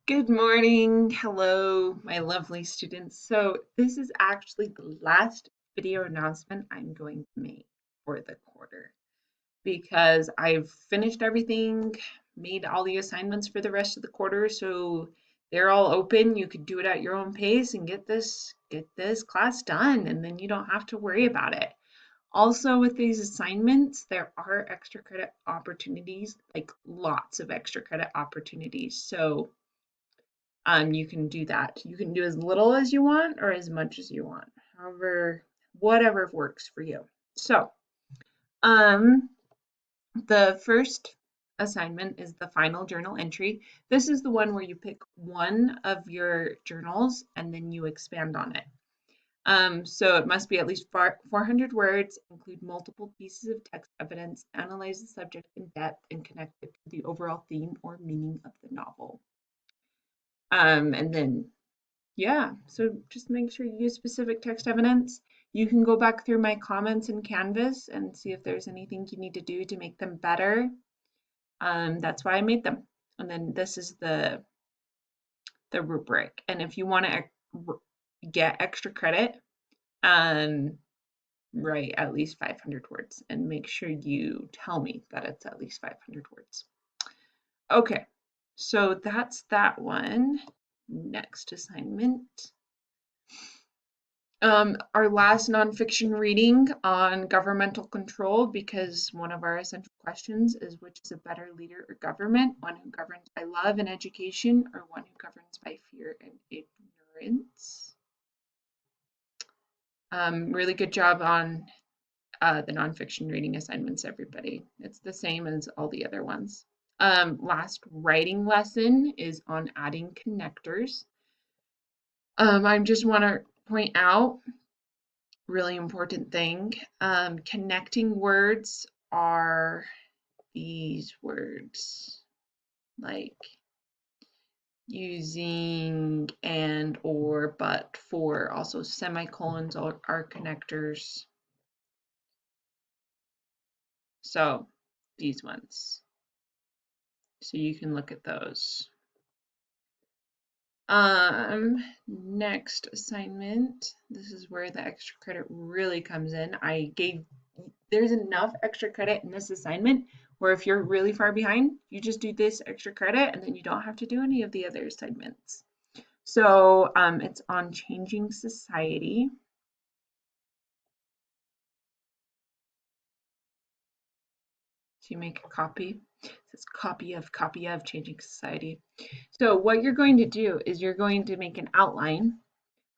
Good morning. Hello, my lovely students. So this is actually the last video announcement I'm going to make for the quarter because I've finished everything, made all the assignments for the rest of the quarter, so they're all open. You could do it at your own pace and get this class done, and then you don't have to worry about it. Also, with these assignments, there are extra credit opportunities, like lots of extra credit opportunities. So you can do that. You can do as little as you want or as much as you want, however, whatever works for you. So, um, the first assignment is the final journal entry. This is the one where you pick one of your journals and then you expand on it. So it must be at least 400 words, include multiple pieces of text evidence, analyze the subject in depth, and connect it to the overall theme or meaning of the novel. And then Yeah, so just make sure you use specific text evidence. You can go back through my comments in Canvas and see if there's anything you need to do to make them better. That's why I made them. And then this is the rubric. And if you want to get extra credit, um, write at least 500 words and make sure you tell me that it's at least 500 words. Okay, so that's that one. Next assignment. Our last nonfiction reading on governmental control, because one of our essential questions is which is a better leader or government, one who governs by love and education, or one who governs by fear and ignorance. Really good job on the nonfiction reading assignments, everybody. It's the same as all the other ones. Last writing lesson is on adding connectors. I just want to point out really important thing. Connecting words are these words, like using and, or, but, for. Also, semicolons are connectors. So these ones. So you can look at those. Next assignment. This is where the extra credit really comes in. There's enough extra credit in this assignment where if you're really far behind, you just do this extra credit and then you don't have to do any of the other assignments. So it's on changing society. So you make a copy. It says copy of changing society. So what you're going to do is you're going to make an outline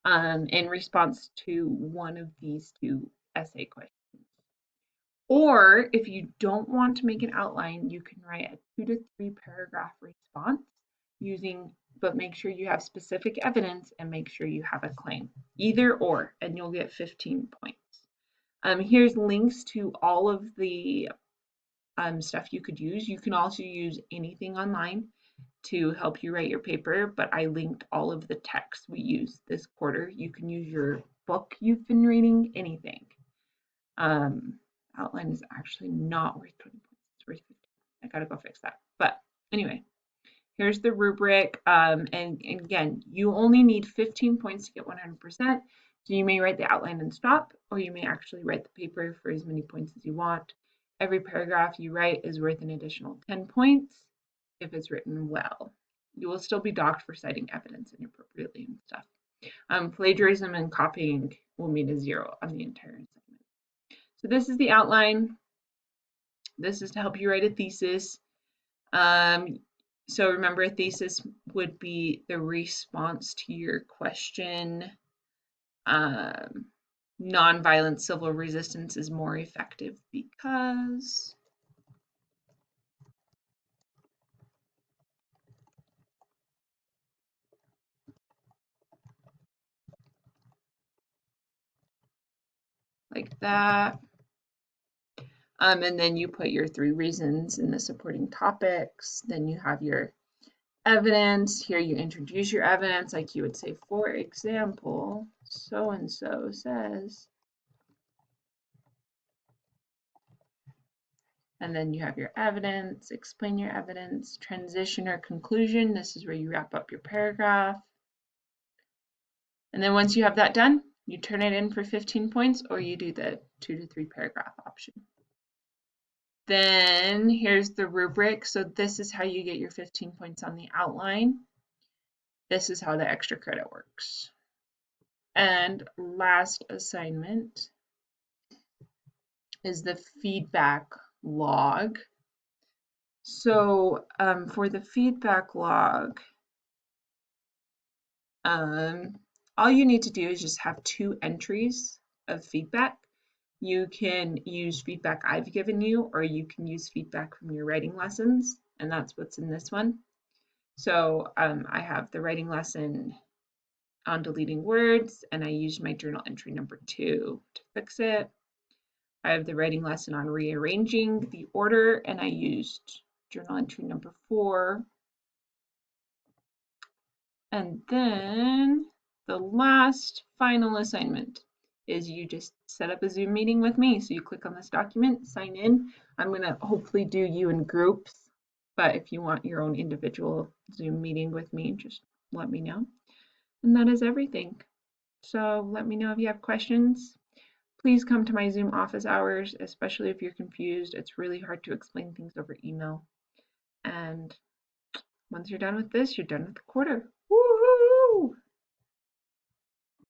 in response to one of these two essay questions. Or if you don't want to make an outline, you can write a 2 to 3 paragraph response but make sure you have specific evidence and make sure you have a claim. Either or, and you'll get 15 points. Here's links to all of the stuff you could use. You can also use anything online to help you write your paper, but I linked all of the texts we used this quarter. You can use your book you've been reading, anything. Outline is actually not worth 20 points. It's worth 15. I gotta go fix that. But anyway, here's the rubric. And again, you only need 15 points to get 100%. So you may write the outline and stop, or you may actually write the paper for as many points as you want. Every paragraph you write is worth an additional 10 points if it's written well. You will still be docked for citing evidence inappropriately and stuff. Plagiarism and copying will mean a 0 on the entire assignment. So this is the outline. This is to help you write a thesis. So remember, a thesis would be the response to your question. Nonviolent civil resistance is more effective because like that. And then you put your 3 reasons in the supporting topics. Then you have your evidence. Here you introduce your evidence, like you would say, for example, so and so says. And then you have your evidence, explain your evidence, transition or conclusion. This is where you wrap up your paragraph. And then once you have that done, you turn it in for 15 points, or you do the 2 to 3 paragraph option. Then here's the rubric. So this is how you get your 15 points on the outline. This is how the extra credit works. And last assignment is the feedback log. So for the feedback log, all you need to do is just have 2 entries of feedback. You can use feedback I've given you, or you can use feedback from your writing lessons, and that's what's in this one. So I have the writing lesson on deleting words, and I used my journal entry number 2 to fix it. I have the writing lesson on rearranging the order, and I used journal entry number 4. And then the last final assignment is you just set up a Zoom meeting with me. So you click on this document, sign in. I'm going to hopefully do you in groups, but if you want your own individual Zoom meeting with me, just let me know. And that is everything. So let me know if you have questions. Please come to my Zoom office hours, especially if you're confused. It's really hard to explain things over email. And once you're done with this, you're done with the quarter. Woohoo!